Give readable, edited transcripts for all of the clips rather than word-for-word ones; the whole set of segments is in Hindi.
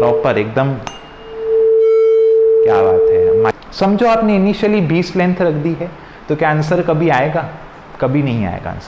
प्रॉपर एकदम, क्या बात है। समझो आपने इनिशियली 20 लेंथ रख दी है, तो क्या आंसर कभी आएगा? कभी नहीं आएगा आंसर।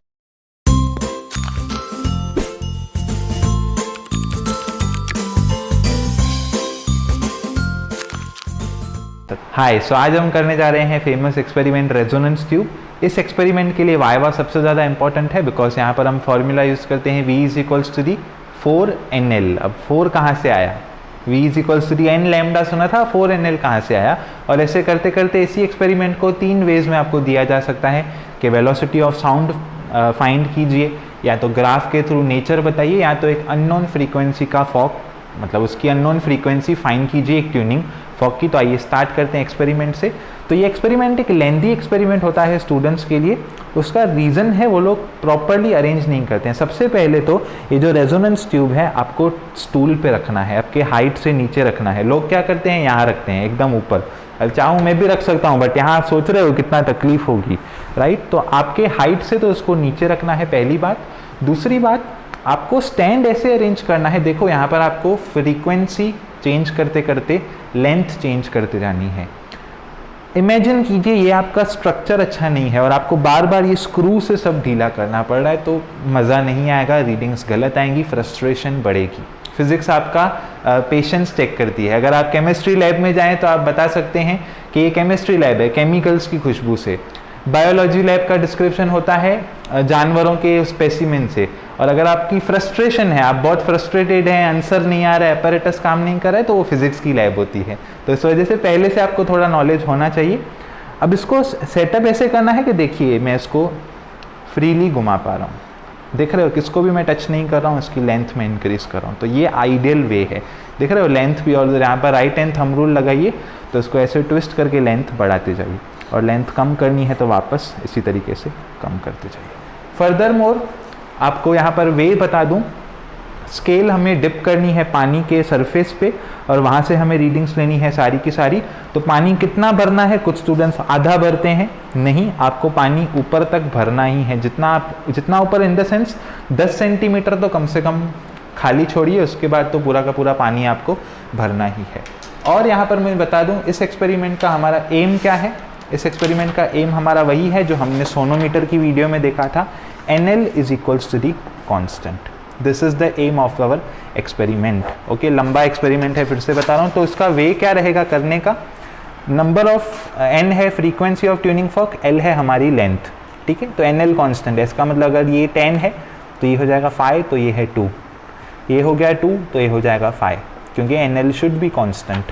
हाय, सो आज हम करने जा रहे हैं फेमस एक्सपेरिमेंट रेजोनेंस ट्यूब। इस एक्सपेरिमेंट के लिए वाइवा सबसे ज़्यादा इंपॉर्टेंट है, बिकॉज यहाँ पर हम फॉर्मूला यूज़ करते हैं V is equals to the 4NL। अब 4 कहाँ से आया? V is equals to the n lambda सुना था, 4NL कहाँ से आया? और ऐसे करते करते इसी एक्सपेरिमेंट को 3 वेज में आपको दिया जा सकता है कि वेलोसिटी ऑफ साउंड फाइंड कीजिए, या तो ग्राफ के थ्रू नेचर बताइए, या तो एक अननोन फ्रीक्वेंसी का फॉक, मतलब उसकी अननोन फ्रीक्वेंसी फाइंड कीजिए एक ट्यूनिंग फॉक की। तो आइए स्टार्ट करते हैं एक्सपेरिमेंट से। तो ये एक्सपेरिमेंट एक लेंदी एक्सपेरिमेंट होता है स्टूडेंट्स के लिए। उसका रीज़न है वो लोग प्रॉपरली अरेंज नहीं करते हैं। सबसे पहले तो ये जो रेजोनेंस ट्यूब है आपको स्टूल पे रखना है, आपके हाइट से नीचे रखना है। लोग क्या करते हैं, यहाँ रखते हैं एकदम ऊपर। अब चाहूँ मैं भी रख सकता हूँ, बट यहाँ आप सोच रहे हो कितना तकलीफ होगी, राइट? तो आपके हाइट से तो इसको नीचे रखना है, पहली बात। दूसरी बात, आपको स्टैंड ऐसे अरेंज करना है, देखो यहाँ पर आपको फ्रीक्वेंसी चेंज करते करते लेंथ चेंज करते जानी है। इमेजिन कीजिए ये आपका स्ट्रक्चर अच्छा नहीं है और आपको बार बार ये स्क्रू से सब ढीला करना पड़ रहा है, तो मज़ा नहीं आएगा, रीडिंग्स गलत आएंगी, फ्रस्ट्रेशन बढ़ेगी। फिजिक्स आपका पेशेंस चेक करती है। अगर आप केमिस्ट्री लैब में जाएं तो आप बता सकते हैं कि ये केमिस्ट्री लैब है, केमिकल्स की खुशबू से। बायोलॉजी लैब का डिस्क्रिप्शन होता है जानवरों के स्पेसिमेन से। और अगर आपकी फ्रस्ट्रेशन है, आप बहुत फ्रस्ट्रेटेड हैं, आंसर नहीं आ रहा है, अपैरेटस काम नहीं कर रहा है, तो वो फिजिक्स की लैब होती है। तो इस वजह से पहले से आपको थोड़ा नॉलेज होना चाहिए। अब इसको सेटअप ऐसे करना है कि देखिए मैं इसको फ्रीली घुमा पा रहा हूँ, देख रहे हो, किसको भी मैं टच नहीं कर रहा हूँ, इसकी लेंथ में इंक्रीज कर रहा हूँ। तो ये आइडियल वे है, देख रहे हो, लेंथ भी। और यहाँ पर राइट हैंड थंब रूल लगाइए, तो इसको ऐसे ट्विस्ट करके लेंथ बढ़ाते जाइए, और लेंथ कम करनी है तो वापस इसी तरीके से कम करते जाइए। फर्दर मोर आपको यहाँ पर वे बता दूँ, स्केल हमें डिप करनी है पानी के सरफेस पे, और वहाँ से हमें रीडिंग्स लेनी है सारी की सारी। तो पानी कितना भरना है? कुछ स्टूडेंट्स आधा भरते हैं, नहीं, आपको पानी ऊपर तक भरना ही है। जितना ऊपर इन द सेंस 10 सेंटीमीटर तो कम से कम खाली छोड़िए, उसके बाद तो पूरा का पूरा पानी आपको भरना ही है। और यहाँ पर मैं बता दूँ इस एक्सपेरिमेंट का हमारा एम क्या है। इस एक्सपेरिमेंट का एम हमारा वही है जो हमने सोनोमीटर की वीडियो में देखा था, NL is equals to the constant. This is the aim of our experiment. Okay, लंबा एक्सपेरिमेंट है, फिर से बता रहा हूँ। तो इसका वे क्या रहेगा करने का? नंबर ऑफ n है frequency of tuning fork, L है हमारी लेंथ, ठीक है। तो NL कॉन्स्टेंट है, इसका मतलब अगर ये 10 है तो ये हो जाएगा 5, तो ये है 2, ये हो गया 2, तो ये हो जाएगा 5, क्योंकि NL शुड बी कॉन्स्टेंट।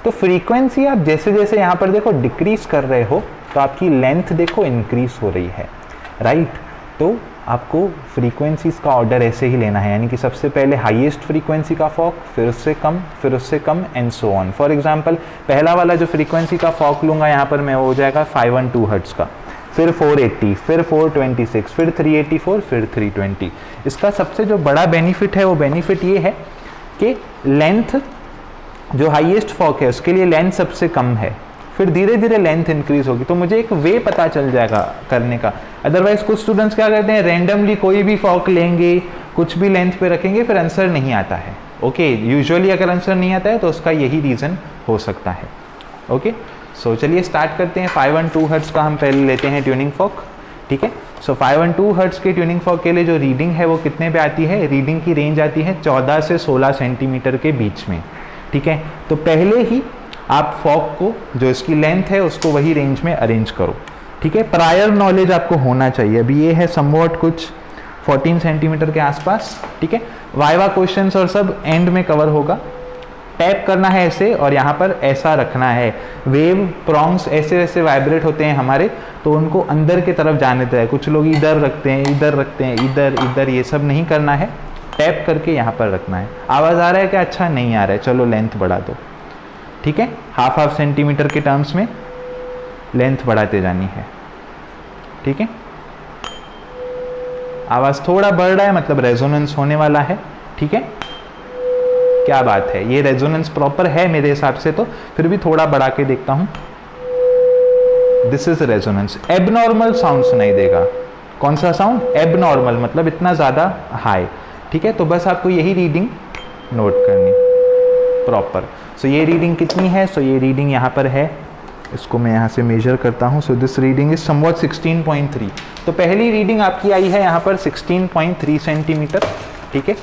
तो फ्रीक्वेंसी आप जैसे जैसे यहाँ पर देखो डिक्रीज कर रहे हो, तो आपकी लेंथ देखो इंक्रीज हो रही है, राइट? तो आपको फ्रीक्वेंसीज का ऑर्डर ऐसे ही लेना है, यानी कि सबसे पहले हाईएस्ट फ्रीक्वेंसी का फॉक, फिर उससे come and so on. For example पहला वाला जो फ्रीक्वेंसी का फॉक लूँगा यहाँ पर मैं, हो जाएगा 512 हर्ट्ज़ का, फिर 480, फिर 426, फिर 384, फिर 320। इसका सबसे जो बड़ा बेनिफिट है वो बेनिफिट ये है कि लेंथ, जो हाईएस्ट फॉक है उसके लिए लेंथ सबसे कम है, फिर धीरे धीरे लेंथ इंक्रीज होगी। तो मुझे एक वे पता चल जाएगा करने का। अदरवाइज कुछ स्टूडेंट्स क्या करते हैं, रैंडमली कोई भी फॉक लेंगे, कुछ भी लेंथ पे रखेंगे, फिर आंसर नहीं आता है। ओके, यूजुअली अगर आंसर नहीं आता है तो उसका यही रीज़न हो सकता है। ओके, सो चलिए स्टार्ट करते हैं। 512 हर्ट्ज़ का हम पहले लेते हैं ट्यूनिंग फॉक, ठीक है। सो 512 हर्ट्ज़ के ट्यूनिंग फॉक के लिए जो रीडिंग है वो कितने पे आती है? रीडिंग की रेंज आती है 14 से 16 सेंटीमीटर के बीच में, ठीक है। तो पहले ही आप फॉक को, जो इसकी लेंथ है, उसको वही रेंज में अरेंज करो, ठीक है। प्रायर नॉलेज आपको होना चाहिए। अभी ये है समवॉट कुछ 14 सेंटीमीटर के आसपास, ठीक है। वाइवा क्वेश्चंस और सब एंड में कवर होगा। टैप करना है ऐसे, और यहाँ पर ऐसा रखना है। वेव प्रॉन्ग्स ऐसे वैसे वाइब्रेट होते हैं हमारे, तो उनको अंदर की तरफ जाने देते हैं। कुछ लोग इधर रखते हैं, इधर रखते हैं, इधर इधर, ये सब नहीं करना है। टैप करके यहाँ पर रखना है। आवाज़ आ रहा है क्या? अच्छा नहीं आ रहा है, चलो लेंथ बढ़ा दो, ठीक है। हाफ सेंटीमीटर के टर्म्स में लेंथ बढ़ाते जानी है, ठीक है। आवाज़ थोड़ा बढ़ रहा है, मतलब रेजोनेंस होने वाला है, ठीक है। क्या बात है, ये रेजोनेंस प्रॉपर है मेरे हिसाब से, तो फिर भी थोड़ा बढ़ा के देखता हूं। This is resonance. Abnormal sound सुनाई देगा। कौन सा साउंड? एबनॉर्मल, मतलब इतना ज़्यादा हाई, ठीक है। तो बस आपको यही रीडिंग नोट करनी। प्रॉपर। सो ये रीडिंग कितनी है? सो ये रीडिंग यहाँ पर है, इसको मैं यहाँ से मेजर करता हूँ। So this reading is somewhat 16.3। तो पहली रीडिंग आपकी आई है यहाँ पर 16.3 सेंटीमीटर, ठीक है।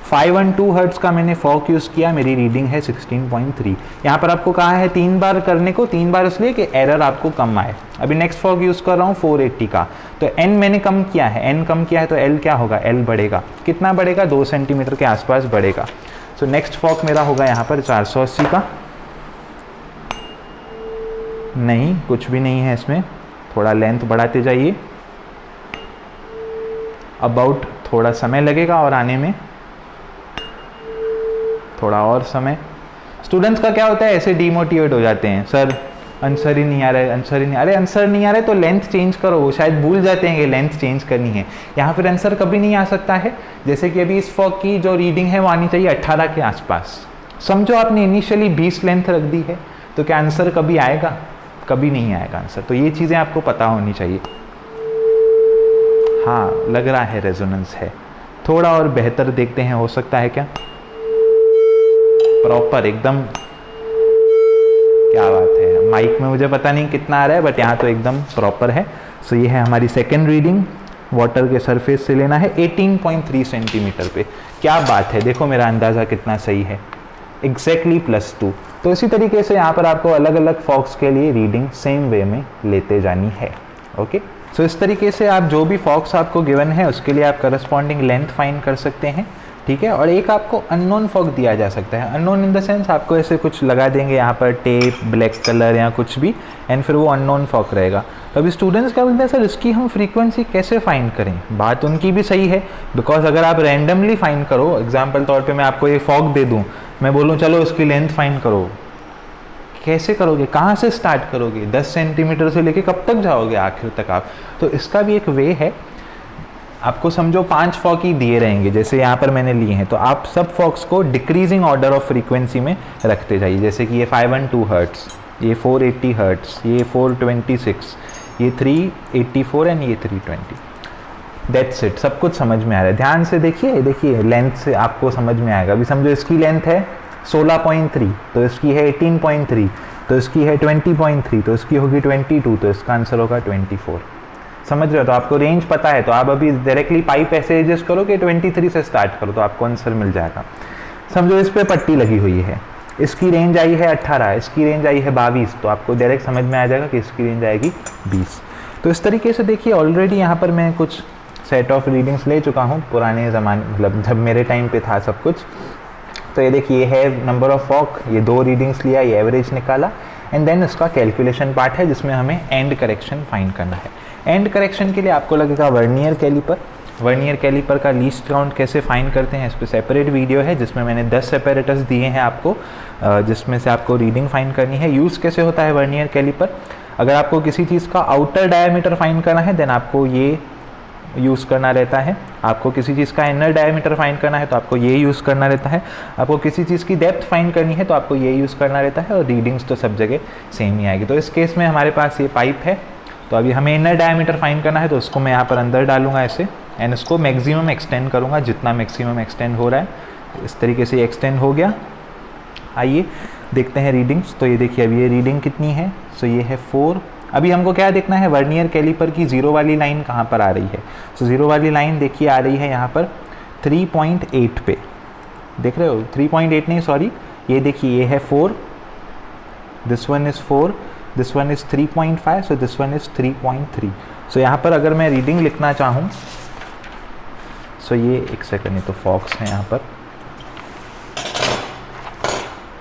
512 हर्ट्ज का मैंने फॉक यूज़ किया, मेरी रीडिंग है 16.3। यहाँ पर आपको कहा है 3 बार करने को, 3 बार इसलिए कि एरर आपको कम आए। अभी नेक्स्ट फॉक यूज़ कर रहा हूँ 480 का, तो n मैंने कम किया है, n कम किया है तो l क्या होगा? l बढ़ेगा। कितना बढ़ेगा? 2 सेंटीमीटर के आसपास बढ़ेगा। सो नेक्स्ट फॉक मेरा होगा यहाँ पर 480 का। नहीं, कुछ भी नहीं है इसमें, थोड़ा लेंथ बढ़ाते जाइए। अबाउट थोड़ा समय लगेगा और आने में, थोड़ा और समय। स्टूडेंट्स का क्या होता है, ऐसे डीमोटिवेट हो जाते हैं, सर आंसर ही नहीं आ रहा है, आंसर ही नहीं आ रहा है। आंसर नहीं आ रहा है तो लेंथ चेंज करो, वो शायद भूल जाते हैं कि लेंथ चेंज करनी है। यहाँ फिर आंसर कभी नहीं आ सकता है। जैसे कि अभी इस फॉक की जो रीडिंग है वो आनी चाहिए 18 के आसपास। समझो आपने इनिशियली 20 लेंथ रख दी है, तो क्या आंसर कभी आएगा? कभी नहीं आएगा आंसर। तो ये चीज़ें आपको पता होनी चाहिए। हाँ, लग रहा है रेजोनेंस है। थोड़ा और बेहतर देखते हैं, हो सकता है क्या? प्रॉपर एकदम, क्या बात है। माइक में मुझे पता नहीं कितना आ रहा है, बट यहाँ तो एकदम प्रॉपर है। सो ये है हमारी सेकेंड रीडिंग, वाटर के सरफेस से लेना है 18.3 सेंटीमीटर पे। क्या बात है, देखो मेरा अंदाज़ा कितना सही है, एग्जैक्टली +2। तो इसी तरीके से यहाँ पर आपको अलग अलग फॉक्स के लिए रीडिंग सेम वे में लेते जानी है। ओके, सो इस तरीके से आप जो भी फॉक्स आपको गिवन है उसके लिए आप करस्पॉन्डिंग लेंथ फाइंड कर सकते हैं, ठीक है। और एक आपको अननोन फॉक दिया जा सकता है। अननोन इन द सेंस आपको ऐसे कुछ लगा देंगे यहाँ पर टेप, ब्लैक कलर या कुछ भी, एंड फिर वो अननोन फॉक रहेगा। तो अभी स्टूडेंट्स क्या बोलते हैं, सर इसकी हम फ्रीक्वेंसी कैसे फाइंड करें? बात उनकी भी सही है, बिकॉज अगर आप रैंडमली फाइंड करो, एग्जाम्पल तौर पर मैं आपको ये फॉक दे दूँ, मैं बोलूँ चलो इसकी लेंथ फाइंड करो, कैसे करोगे? कहाँ से स्टार्ट करोगे? 10 सेंटीमीटर से लेके कब तक जाओगे आखिर तक आप? तो इसका भी एक वे है। आपको समझो 5 फॉक ही दिए रहेंगे, जैसे यहाँ पर मैंने लिए हैं, तो आप सब फॉक्स को डिक्रीजिंग ऑर्डर ऑफ फ्रीक्वेंसी में रखते जाइए। जैसे कि ये 512 हर्ट्स, ये 480 हर्ट्स, ये 426, ये 384 एंड ये 320। That's it. सब कुछ समझ में आ रहा है। ध्यान से देखिए, देखिए लेंथ से आपको समझ में आएगा। अभी समझो इसकी लेंथ है 16.3, तो इसकी है 18.3, तो इसकी है 20.3, तो इसकी होगी 22, तो इसका आंसर होगा 24। समझ रहे हो? तो आपको रेंज पता है, तो आप अभी डायरेक्टली पाइप ऐसे एडजस्ट करो कि 23 से स्टार्ट करो, तो आपको आंसर मिल जाएगा। समझो इस पर पट्टी लगी हुई है, इसकी रेंज आई है 18, इसकी रेंज आई है 22, तो आपको डायरेक्ट समझ में आ जाएगा कि इसकी रेंज आएगी 20। तो इस तरीके से देखिए, ऑलरेडी यहाँ पर मैं कुछ सेट ऑफ रीडिंग्स ले चुका हूँ पुराने ज़माने, मतलब जब मेरे टाइम पे था सब कुछ। तो ये देखिए, ये है नंबर ऑफ फॉक, ये 2 रीडिंग्स लिया, ये एवरेज निकाला, एंड देन इसका कैलकुलेशन पार्ट है जिसमें हमें एंड करेक्शन फाइंड करना है। एंड करेक्शन के लिए आपको लगेगा वर्नियर कैलिपर। वर्नियर कैलिपर का लीस्ट काउंट कैसे फाइंड करते हैं, इस पर सेपरेट वीडियो है जिसमें मैंने 10 सेपरेटर्स दिए हैं आपको, जिसमें से आपको रीडिंग फाइंड करनी है। यूज़ कैसे होता है वर्नियर कैलिपर? अगर आपको किसी चीज़ का आउटर डायमीटर फाइंड करना है, देन आपको ये यूज़ करना रहता है। आपको किसी चीज़ का इनर डायमीटर फाइंड करना है तो आपको ये यूज़ करना रहता है। आपको किसी चीज़ की डेप्थ फाइंड करनी है तो आपको ये यूज़ करना रहता है, और रीडिंग्स तो सब जगह सेम ही आएगी। तो इस केस में हमारे पास ये पाइप है, तो अभी हमें इनर डायमीटर फाइंड करना है, तो उसको मैं यहाँ पर अंदर डालूंगा ऐसे, एंड इसको मैक्सिमम एक्सटेंड करूँगा, जितना मैक्सिमम एक्सटेंड हो रहा है इस तरीके से एक्सटेंड हो गया। आइए देखते हैं रीडिंग्स। तो ये देखिए, अभी ये रीडिंग कितनी है? सो ये है 4। अभी हमको क्या देखना है, वर्नियर कैलिपर की 0 वाली लाइन कहाँ पर आ रही है। सो 0 वाली लाइन देखिए आ रही है यहाँ पर 3.8 पे, देख रहे हो? 3.8 नहीं, सॉरी, ये देखिए, ये है 4, this one is 4, this one is 3.5, so this one is 3.3। सो यहाँ पर अगर मैं रीडिंग लिखना चाहूँ, सो ये एक सेकंड, ये तो फॉक्स है यहाँ पर।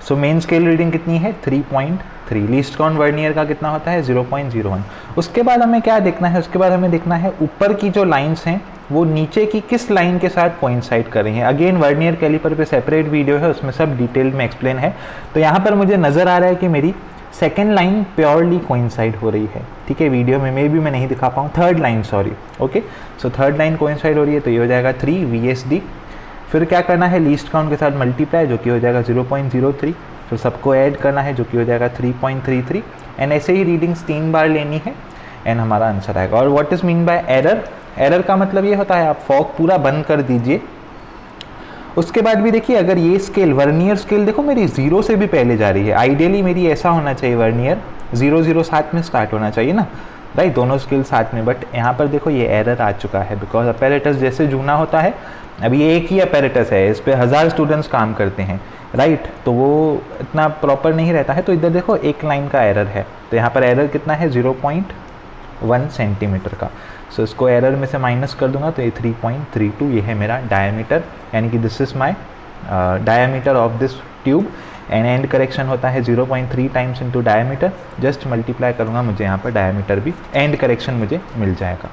सो मेन स्केल रीडिंग कितनी है? 3.3। लीस्ट काउंट वर्नियर का कितना होता है? 0.01। उसके बाद हमें क्या देखना है? उसके बाद हमें देखना है ऊपर की जो लाइंस हैं वो नीचे की किस लाइन के साथ कोइंसाइड कर रही हैं। अगेन वर्नियर कैलिपर पे सेपरेट वीडियो है, उसमें सब डिटेल में एक्सप्लेन है। तो यहाँ पर मुझे नज़र आ रहा है कि मेरी सेकेंड लाइन प्योरली कोइंसाइड हो रही है, ठीक है। वीडियो में भी मैं नहीं दिखा पाऊँ, third line, sorry, okay. So third line coincide हो रही है, तो ये हो जाएगा 3 VSD। फिर क्या करना है? लीस्ट काउंट के साथ मल्टीप्लाई, जो कि हो जाएगा 0.03। फिर सबको ऐड करना है, जो कि हो जाएगा 3.33, एंड ऐसे ही रीडिंग्स 3 बार लेनी है, एंड हमारा आंसर आएगा। और what is mean by error? Error का मतलब ये होता है, आप फॉग पूरा बंद कर दीजिए उसके बाद भी देखिए अगर ये स्केल वर्नियर स्केल देखो मेरी 0 से भी पहले जा रही है, आइडियली मेरी ऐसा होना चाहिए वर्नियर 0 0 साथ में स्टार्ट होना चाहिए ना, राइट, दोनों स्केल साथ में, बट यहाँ पर देखो ये एरर आ चुका है बिकॉज अपैरेटस जैसे जूना होता है, अभी एक ही अपैरेटस है, इस पर 1000 स्टूडेंट्स काम करते हैं, राइट, तो वो इतना प्रॉपर नहीं रहता है, तो इधर देखो एक लाइन का एरर है, तो यहाँ पर एरर कितना है 0.1 सेंटीमीटर का, सो इसको एरर में से माइनस कर दूंगा तो ये 3.32 ये है मेरा डायमीटर, यानी कि this is my diameter of this tube, and correction होता है 0.3 times into diameter, just multiply करूँगा मुझे यहाँ पर डायमीटर भी एंड करेक्शन मुझे मिल जाएगा।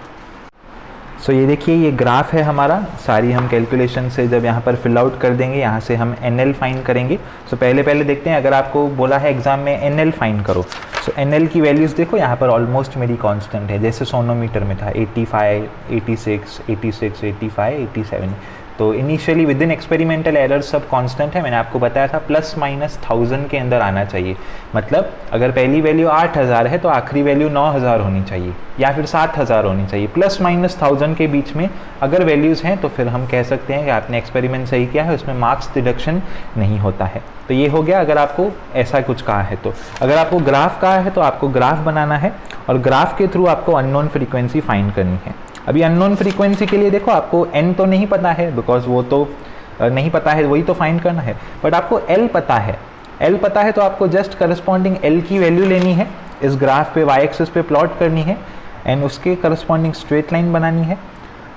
सो ये देखिए ये ग्राफ है हमारा, सारी हम कैलकुलेशन से जब यहाँ पर फिल आउट कर देंगे, यहाँ से हम NL फाइंड करेंगे। सो पहले देखते हैं, अगर आपको बोला है एग्जाम में NL फाइंड करो, सो NL की वैल्यूज़ देखो यहाँ पर ऑलमोस्ट मेरी कांस्टेंट है, जैसे सोनोमीटर में था 85, 86, 86, 85, 87, तो initially with in experimental error सब कांस्टेंट है, मैंने आपको बताया था प्लस माइनस 1000 के अंदर आना चाहिए, मतलब अगर पहली वैल्यू 8000 है तो आखिरी वैल्यू 9000 होनी चाहिए या फिर 7000 होनी चाहिए, प्लस माइनस 1000 के बीच में अगर वैल्यूज़ हैं तो फिर हम कह सकते हैं कि आपने एक्सपेरिमेंट सही किया है, उसमें मार्क्स डिडक्शन नहीं होता है। तो ये हो गया अगर आपको ऐसा कुछ कहा है तो। अगर आपको ग्राफ कहा है तो आपको ग्राफ बनाना है और ग्राफ के थ्रू आपको अननोन फ्रीक्वेंसी फाइंड करनी है। अभी अननोन फ्रीक्वेंसी के लिए देखो आपको n तो नहीं पता है बिकॉज वो तो नहीं पता है, वही तो फाइंड करना है, बट आपको l पता है, l पता है तो आपको जस्ट करस्पॉन्डिंग l की वैल्यू लेनी है, इस ग्राफ पे y एक्सिस पे प्लॉट करनी है एंड उसके करस्पॉन्डिंग स्ट्रेट लाइन बनानी है,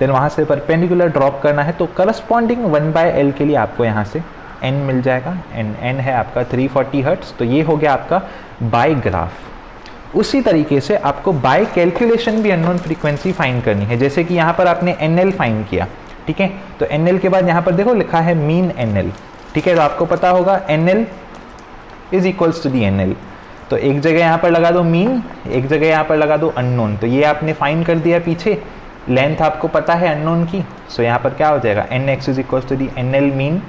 देन वहाँ से परपेंडिकुलर ड्रॉप करना है, तो करस्पॉन्डिंग 1/l के लिए आपको यहाँ से n मिल जाएगा एंड n है आपका 340 हर्ट्ज, तो ये हो गया आपका बाय ग्राफ। उसी तरीके से आपको बाय कैलकुलेशन भी अननोन फ्रीक्वेंसी फाइंड करनी है, जैसे कि यहाँ पर आपने NL फाइंड किया, ठीक है, तो NL के बाद यहाँ पर देखो लिखा है मीन NL, ठीक है, तो आपको पता होगा NL is equals to the NL, तो एक जगह यहाँ पर लगा दो मीन, एक जगह यहाँ पर लगा दो अननोन, तो ये आपने फाइंड कर दिया पीछे, लेंथ आपको पता है अननोन की, सो यहाँ पर क्या हो जाएगा NX is equals to the NL mean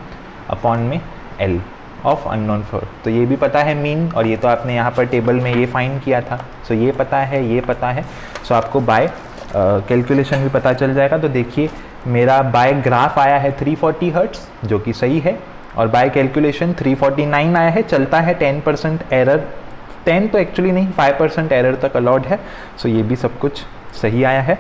upon में L ऑफ अननोन फोर, तो ये भी पता है मीन, और ये तो आपने यहाँ पर टेबल में ये फाइंड किया था, सो ये पता है, ये पता है, सो आपको बाय कैलकुलेशन भी पता चल जाएगा। तो देखिए मेरा बाय ग्राफ आया है 340 हर्ट्ज जो कि सही है, और बाय कैलकुलेशन 349 आया है, चलता है 10% एरर, 10 तो एक्चुअली नहीं 5% एरर तक अलाउड है, सो ये भी सब कुछ सही आया है।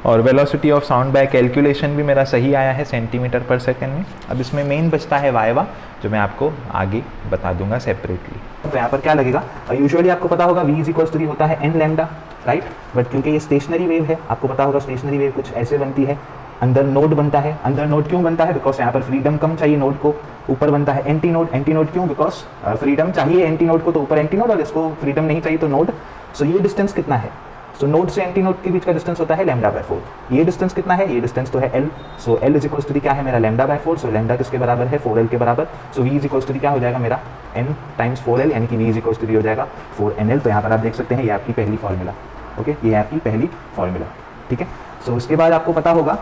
और velocity of sound by calculation भी मेरा सही आया है सेंटीमीटर पर सेकंड में। अब इसमें मेन बचता है वाइवा, जो मैं आपको आगे बता दूंगा सेपरेटली। तो यहाँ पर क्या लगेगा, यूजुअली आपको पता होगा v इज इक्वल्स टू होता है n लैम्डा, राइट, बट क्योंकि ये स्टेशनरी वेव है, आपको पता होगा स्टेशनरी वेव कुछ ऐसे बनती है, अंदर नोड बनता है, अंदर नोड क्यों बनता है, बिकॉज यहाँ पर फ्रीडम कम चाहिए नोड को, ऊपर बनता है एंटी नोड, एंटी नोड क्यों, बिकॉज फ्रीडम चाहिए एंटी नोड को, तो ऊपर एंटी नोड और इसको फ्रीडम नहीं चाहिए तो नोड। सो ये डिस्टेंस कितना है, सो नोड से एंटी नोड के बीच का डिस्टेंस होता है λ/4, ये डिस्टेंस कितना है, ये डिस्टेंस तो है l, so l is equals to क्या है मेरा λ/4, सो लैम्डा किसके बराबर है 4l के बराबर, सो v इज इक्वल्स टू क्या हो जाएगा मेरा n टाइम्स 4l, यानी कि v इज इक्वल्स टू हो जाएगा 4nl। तो यहाँ पर आप देख सकते हैं ये आपकी पहली फॉर्मूला, ओके, ये है आपकी पहली फॉर्मूला, ठीक है। सो उसके बाद आपको पता होगा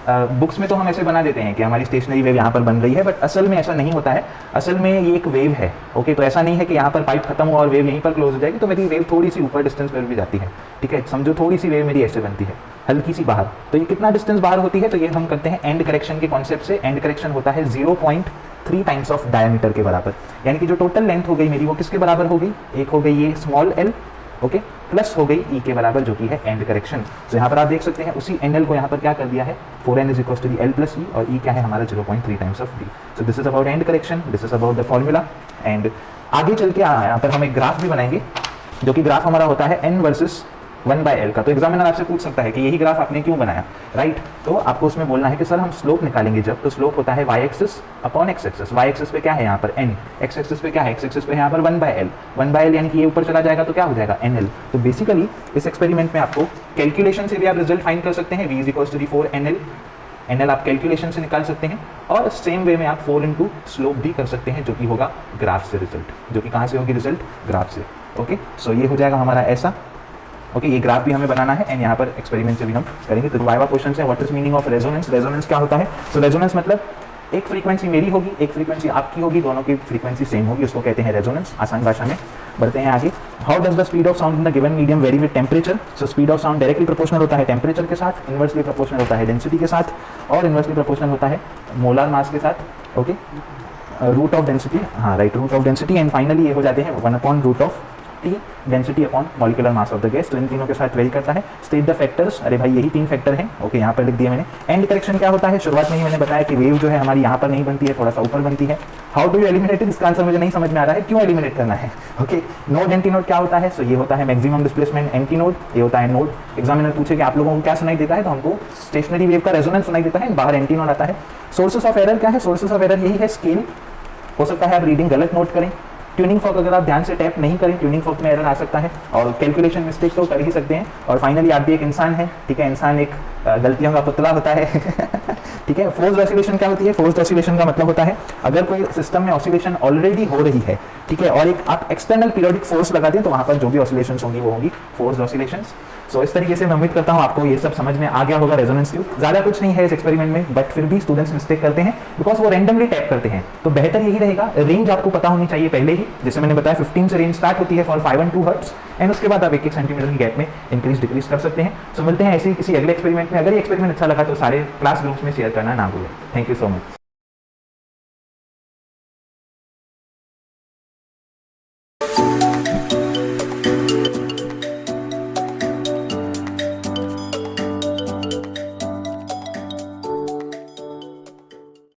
बुक्स में तो हम ऐसे बना देते हैं कि हमारी स्टेशनरी वेव यहाँ पर बन रही है, बट असल में ऐसा नहीं होता है, असल में ये एक वेव है, ओके, तो ऐसा नहीं है कि यहाँ पर पाइप खत्म हुआ और वेव यहीं पर क्लोज हो जाएगी, तो मेरी वेव थोड़ी सी ऊपर डिस्टेंस पर भी जाती है, ठीक है, समझो थोड़ी सी वेव मेरी ऐसे बनती है, हल्की सी बाहर, तो ये कितना डिस्टेंस बाहर होती है, तो ये हम करते हैं एंड करेक्शन के कॉन्सेप्ट से, एंड करेक्शन होता है 0.3 टाइम्स ऑफ डायमीटर के बराबर, यानी कि जो टोटल लेंथ हो गई मेरी वो किसके बराबर हो गई, एक हो गई ये स्मॉल l, ओके, प्लस हो गई ई के बराबर जो कि है एंड करेक्शन। तो यहाँ पर आप देख सकते हैं उसी एन एल को यहाँ पर क्या कर दिया है 4n is equal to the L plus E, और ई क्या है हमारा 0.3 times of D. So this is about end correction, this is about the formula. And आगे चल के यहाँ पर हम एक ग्राफ भी बनाएंगे, जो कि ग्राफ हमारा होता है n वर्सेस 1/l का। तो एग्जामिनर आपसे पूछ सकता है कि यही ग्राफ आपने क्यों बनाया, राइट, तो आपको उसमें बोलना है कि सर हम स्लोप निकालेंगे जब, तो स्लोप होता है y axis upon x axis. y axis पे क्या है यहाँ पर n, x एक्सिस पे क्या है, x एक्सिस पे यहाँ पर 1/l यानी कि ये ऊपर चला जाएगा तो क्या हो जाएगा nl। तो बेसिकली इस एक्सपेरिमेंट में आपको कैलकुलेशन से भी आप रिजल्ट फाइंड कर सकते हैं, v is equal to 4nl, nl आप कैलकुलेशन से निकाल सकते हैं, और सेम वे में आप 4 इंटू स्लोप भी कर सकते हैं, जो कि होगा ग्राफ से रिजल्ट, जो कि कहाँ से होगी रिजल्ट, ग्राफ से। ओके, सो ये हो जाएगा हमारा ऐसा। ओके, ये ग्राफ भी हमें बनाना है एंड यहाँ पर एक्सपेरिमेंट से भी हम करेंगे। तो वाइवा क्वेश्चन है, what is meaning of resonance. Resonance क्या होता है, सो रेजोनेंस मतलब एक फ्रीक्वेंसी मेरी होगी, एक फ्रीक्वेंसी आपकी होगी, दोनों की फ्रीक्वेंसी सेम होगी, उसको कहते हैं रेजोनेंस, आसान भाषा में। बढ़ते हैं आगे। How does the speed of sound in the given medium very with temperature. So speed of sound directly proportional होता है टेम्परेचर के साथ, इनवर्सली प्रोपोर्शनल होता है डेंसिटी के साथ, और इनवर्सली प्रोपोर्शनल होता है मोलर मास के साथ। ओके, रूट ऑफ डेंसिटी, हाँ right, root of density, and finally ये हो जाते हैं 1/√T density upon molecular mass of the gas. तो इन तीनों के साथ वेरी करता है। स्टेट द फैक्टर्स, अरे भाई यही 3 फैक्टर हैं, ओके यहाँ पर लिख दिया मैंने। एंड करेक्शन क्या होता है, शुरुआत में ही मैंने बताया कि वेव जो है हमारी यहाँ पर नहीं बनती है, थोड़ा सा ऊपर बनती है। How do you eliminate it, इसका आंसर मुझे नहीं समझ में आ रहा है, क्यों एलिमिनेट करना है। ओके, नोड एंटी नोड क्या होता है, सो ये होता है मैक्सिमम डिस्प्लेसमेंट एंटी नोड, ये होता है नोड। एग्जामिनर पूछे कि आप लोगों को क्या सुनाई देता है, तो हमको स्टेशनरी वेव का रेजोनेंस सुनाई देता है, बाहर एंटी नोड आता है। सोर्सेस ऑफ एरर क्या है, सोर्सेस ऑफ एरर यही है स्केल, हो सकता है आप रीडिंग गलत नोट करें, ट्यूनिंग फॉर्क अगर आप ध्यान से टैप नहीं करें, ट्यूनिंग फॉर्क में एरर आ सकता है, और कैलकुलेशन मिस्टेक तो कर ही सकते हैं। और फाइनली आप भी एक इंसान है, ठीक है, इंसान एक गलतियों का पुतला होता है ठीक है। फोर्स्ड ऑसिलेशन क्या होती है, फोर्स्ड ऑसिलेशन का मतलब होता है अगर कोई सिस्टम में ऑसिलेशन ऑलरेडी हो रही है, ठीक है, और एक आप एक्सटर्नल पीरियोडिक फोर्स लगा दें तो वहां पर जो भी ऑसिलेशंस होंगी वो होंगी फोर्स्ड ऑसिलेशंस। सो इस तरीके से मैं उम्मीद करता हूँ आपको ये सब समझ में आ गया होगा रेजोनेंस ट्यूब। ज़्यादा कुछ नहीं है इस एक्सपेरिमेंट में, बट फिर भी स्टूडेंट्स मिस्टेक करते हैं बिकॉज वो रैंडमली टैप करते हैं। तो बेहतर यही रहेगा, रेंज आपको पता होनी चाहिए पहले ही, जैसे मैंने बताया 15 से रेंज स्टार्ट होती है फॉर 5 and 2 हर्ट्ज, एंड उसके बाद आप 1-1 सेंटीमीटर की गैप में इंक्रीज डिक्रीज कर सकते हैं। सो मिलते हैं ऐसे ही किसी अगले एक्सपेरिमेंट में। अगर ये एक्सपेरिमेंट अच्छा लगा तो सारे क्लास ग्रुप्स में शेयर करना ना भूलें। Thank you so much.